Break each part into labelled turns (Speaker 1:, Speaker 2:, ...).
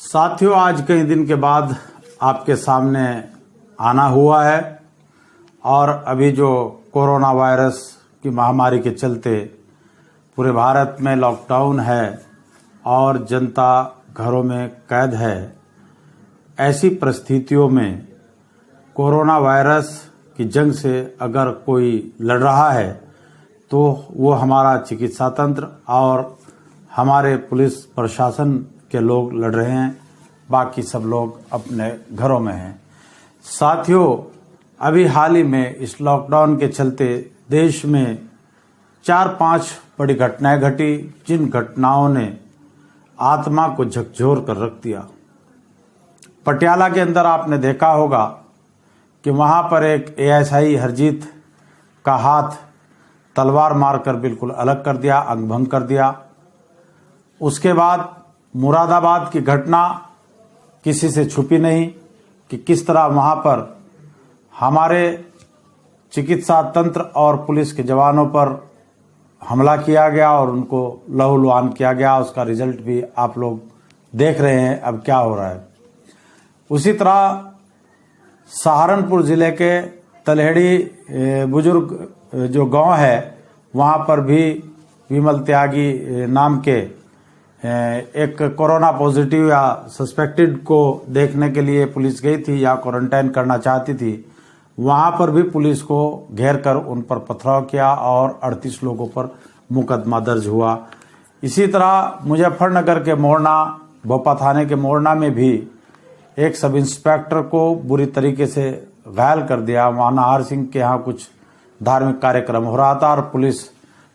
Speaker 1: साथियों, आज कई दिन के बाद आपके सामने आना हुआ है और अभी जो कोरोना वायरस की महामारी के चलते पूरे भारत में लॉकडाउन है और जनता घरों में कैद है। ऐसी परिस्थितियों में कोरोना वायरस की जंग से अगर कोई लड़ रहा है तो वो हमारा चिकित्सा तंत्र और हमारे पुलिस प्रशासन के लोग लड़ रहे हैं। बाकी सब लोग अपने घरों में हैं। साथियों, अभी हाल ही में इस लॉकडाउन के चलते देश में 4-5 बड़ी घटनाएं घटी, जिन घटनाओं ने आत्मा को झकझोर कर रख दिया। पटियाला के अंदर आपने देखा होगा कि वहां पर एक एएसआई हरजीत का हाथ तलवार मारकर बिल्कुल अलग कर दिया, अंग भंग कर दिया। उसके बाद मुरादाबाद की घटना किसी से छुपी नहीं कि किस तरह वहां पर हमारे चिकित्सा तंत्र और पुलिस के जवानों पर हमला किया गया और उनको लहूलुहान किया गया। उसका रिजल्ट भी आप लोग देख रहे हैं अब क्या हो रहा है। उसी तरह सहारनपुर जिले के तलहेड़ी बुजुर्ग जो गांव है, वहां पर भी विमल त्यागी नाम के एक कोरोना पॉजिटिव या सस्पेक्टेड को देखने के लिए पुलिस गई थी या क्वारंटाइन करना चाहती थी। वहां पर भी पुलिस को घेर कर उन पर पथराव किया और 38 लोगों पर मुकदमा दर्ज हुआ। इसी तरह मुजफ्फरनगर के मोरना, भोपा थाने के मोरना में भी एक सब इंस्पेक्टर को बुरी तरीके से घायल कर दिया। वहां नाहर सिंह के यहाँ कुछ धार्मिक कार्यक्रम हो रहा था और पुलिस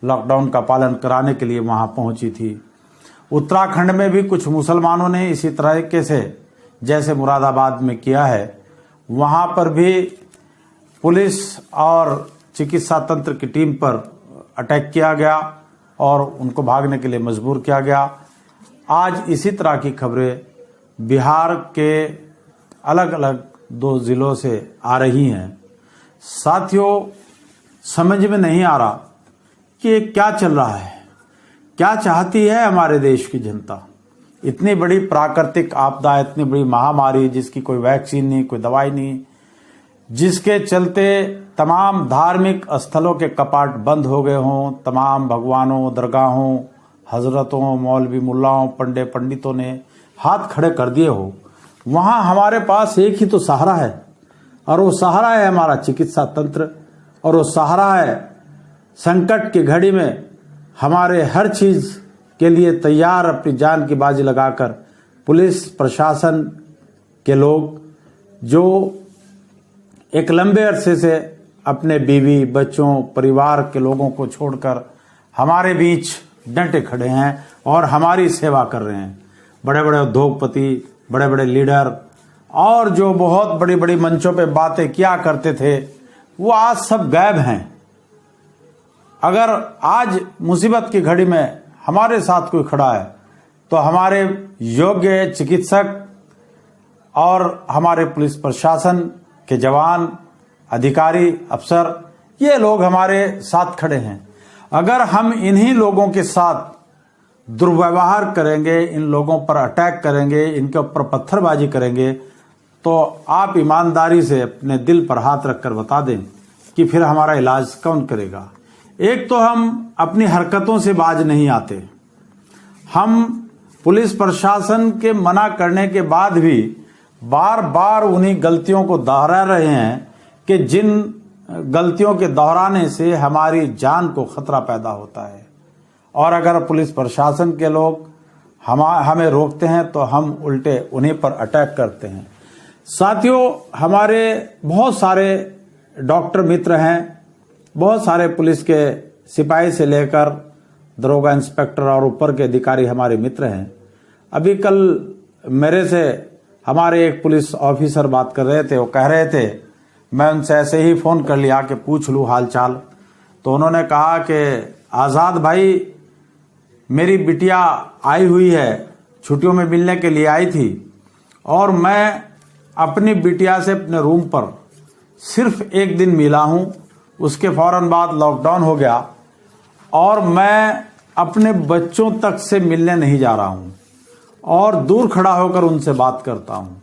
Speaker 1: लॉकडाउन का पालन कराने के लिए वहां पहुंची थी। उत्तराखंड में भी कुछ मुसलमानों ने इसी तरीके से जैसे मुरादाबाद में किया है, वहां पर भी पुलिस और चिकित्सा तंत्र की टीम पर अटैक किया गया और उनको भागने के लिए मजबूर किया गया। आज इसी तरह की खबरें बिहार के अलग अलग 2 जिलों से आ रही हैं। साथियों, समझ में नहीं आ रहा कि ये क्या चल रहा है, क्या चाहती है हमारे देश की जनता। इतनी बड़ी प्राकृतिक आपदा, इतनी बड़ी महामारी जिसकी कोई वैक्सीन नहीं, कोई दवाई नहीं, जिसके चलते तमाम धार्मिक स्थलों के कपाट बंद हो गए हों, तमाम भगवानों, दरगाहों, हजरतों, मौलवी, मुल्लाओं, पंडितों ने हाथ खड़े कर दिए हो। वहां हमारे पास एक ही तो सहारा है और वो सहारा है हमारा चिकित्सा तंत्र और वो सहारा है संकट की घड़ी में हमारे हर चीज के लिए तैयार अपनी जान की बाजी लगाकर पुलिस प्रशासन के लोग, जो एक लंबे अरसे से अपने बीवी, बच्चों, परिवार के लोगों को छोड़कर हमारे बीच डटे खड़े हैं और हमारी सेवा कर रहे हैं। बड़े बड़े उद्योगपति, बड़े बड़े लीडर और जो बहुत बड़ी बड़ी मंचों पे बातें किया करते थे, वो आज सब गायब हैं। अगर आज मुसीबत की घड़ी में हमारे साथ कोई खड़ा है तो हमारे योग्य चिकित्सक और हमारे पुलिस प्रशासन के जवान, अधिकारी, अफसर, ये लोग हमारे साथ खड़े हैं। अगर हम इन्हीं लोगों के साथ दुर्व्यवहार करेंगे, इन लोगों पर अटैक करेंगे, इनके ऊपर पत्थरबाजी करेंगे, तो आप ईमानदारी से अपने दिल पर हाथ रखकर बता दें कि फिर हमारा इलाज कौन करेगा। एक तो हम अपनी हरकतों से बाज नहीं आते। हम पुलिस प्रशासन के मना करने के बाद भी बार बार उन्हीं गलतियों को दोहरा रहे हैं कि जिन गलतियों के दोहराने से हमारी जान को खतरा पैदा होता है। और अगर पुलिस प्रशासन के लोग हमें रोकते हैं तो हम उल्टे उन्हीं पर अटैक करते हैं। साथियों, हमारे बहुत सारे डॉक्टर मित्र हैं, बहुत सारे पुलिस के सिपाही से लेकर दरोगा, इंस्पेक्टर और ऊपर के अधिकारी हमारे मित्र हैं। अभी कल मेरे से हमारे एक पुलिस ऑफिसर बात कर रहे थे। वो कह रहे थे, मैं उनसे ऐसे ही फोन कर लिया कि पूछ लूं हाल चाल, तो उन्होंने कहा कि आजाद भाई, मेरी बिटिया आई हुई है, छुट्टियों में मिलने के लिए आई थी और मैं अपनी बिटिया से अपने रूम पर सिर्फ 1 दिन मिला हूं। उसके फौरन बाद लॉकडाउन हो गया और मैं अपने बच्चों तक से मिलने नहीं जा रहा हूं और दूर खड़ा होकर उनसे बात करता हूं।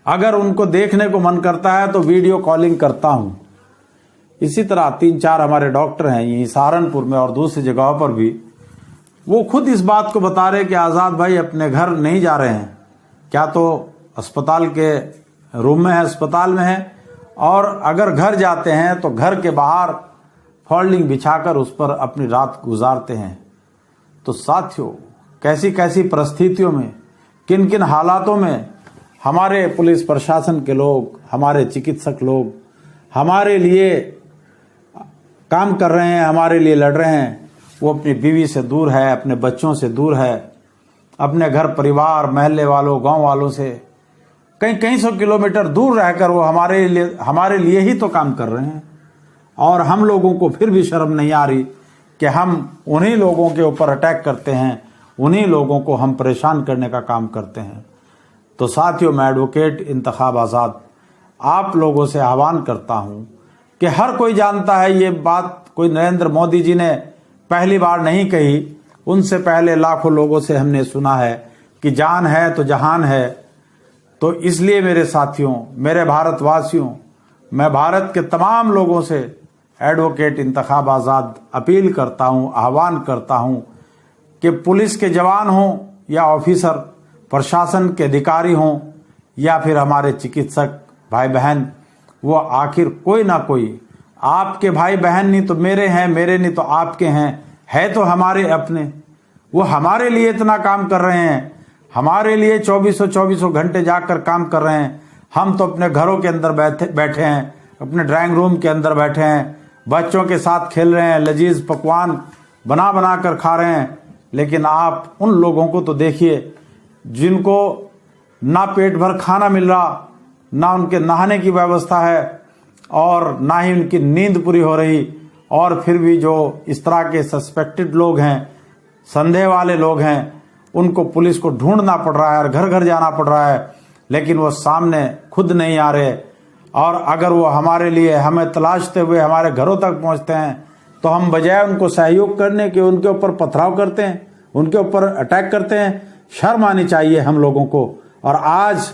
Speaker 1: अगर उनको देखने को मन करता है तो वीडियो कॉलिंग करता हूं। इसी तरह 3-4 हमारे डॉक्टर हैं यहीं सहारनपुर में और दूसरी जगहों पर भी, वो खुद इस बात को बता रहे कि आज़ाद भाई अपने घर नहीं जा रहे हैं, क्या तो अस्पताल के रूम में है, अस्पताल में है, और अगर घर जाते हैं तो घर के बाहर फोल्डिंग बिछाकर उस पर अपनी रात गुजारते हैं। तो साथियों, कैसी कैसी परिस्थितियों में, किन किन हालातों में हमारे पुलिस प्रशासन के लोग, हमारे चिकित्सक लोग हमारे लिए काम कर रहे हैं, हमारे लिए लड़ रहे हैं। वो अपनी बीवी से दूर है, अपने बच्चों से दूर है, अपने घर परिवार, महल्ले वालों, गांव वालों से कई सौ किलोमीटर दूर रहकर वो हमारे लिए ही तो काम कर रहे हैं। और हम लोगों को फिर भी शर्म नहीं आ रही कि हम उन्हीं लोगों के ऊपर अटैक करते हैं, उन्हीं लोगों को हम परेशान करने का काम करते हैं। तो साथियों, मैं एडवोकेट इंतखाब आज़ाद आप लोगों से आह्वान करता हूं कि हर कोई जानता है ये बात कोई नरेंद्र मोदी जी ने पहली बार नहीं कही, उनसे पहले लाखों लोगों से हमने सुना है कि जान है तो जहान है। तो इसलिए मेरे साथियों, मेरे भारतवासियों, मैं भारत के तमाम लोगों से एडवोकेट इंतखाब आज़ाद अपील करता हूं, आह्वान करता हूं कि पुलिस के जवान हों या ऑफिसर, प्रशासन के अधिकारी हों या फिर हमारे चिकित्सक भाई बहन, वो आखिर कोई ना कोई, आपके भाई बहन नहीं तो मेरे हैं, मेरे नहीं तो आपके हैं, है तो हमारे अपने। वो हमारे लिए इतना काम कर रहे हैं, हमारे लिए 24 घंटे जाकर काम कर रहे हैं। हम तो अपने घरों के अंदर बैठे हैं, अपने ड्राइंग रूम के अंदर बैठे हैं, बच्चों के साथ खेल रहे हैं, लजीज पकवान बना कर खा रहे हैं। लेकिन आप उन लोगों को तो देखिए जिनको ना पेट भर खाना मिल रहा, ना उनके नहाने की व्यवस्था है और ना ही उनकी नींद पूरी हो रही, और फिर भी जो इस तरह के सस्पेक्टेड लोग हैं, संदेह वाले लोग हैं, उनको पुलिस को ढूंढना पड़ रहा है और घर घर जाना पड़ रहा है, लेकिन वो सामने खुद नहीं आ रहे। और अगर वो हमारे लिए हमें तलाशते हुए हमारे घरों तक पहुंचते हैं तो हम बजाय उनको सहयोग करने के उनके ऊपर पथराव करते हैं, उनके ऊपर अटैक करते हैं। शर्म आनी चाहिए हम लोगों को। और आज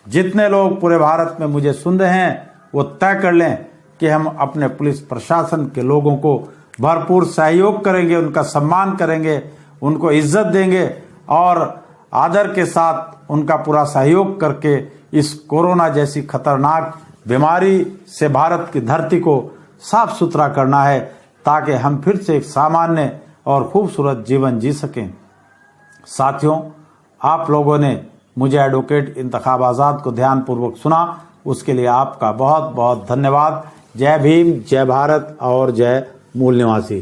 Speaker 1: जितने लोग पूरे भारत में मुझे सुन रहे हैं वो तय कर लें कि हम अपने पुलिस प्रशासन के लोगों को भरपूर सहयोग करेंगे, उनका सम्मान करेंगे, उनको इज्जत देंगे और आदर के साथ उनका पूरा सहयोग करके इस कोरोना जैसी खतरनाक बीमारी से भारत की धरती को साफ सुथरा करना है, ताकि हम फिर से एक सामान्य और खूबसूरत जीवन जी सकें। साथियों, आप लोगों ने मुझे एडवोकेट इंतखाब आज़ाद को ध्यानपूर्वक सुना, उसके लिए आपका बहुत बहुत धन्यवाद। जय भीम, जय भारत और जय मूल निवासी।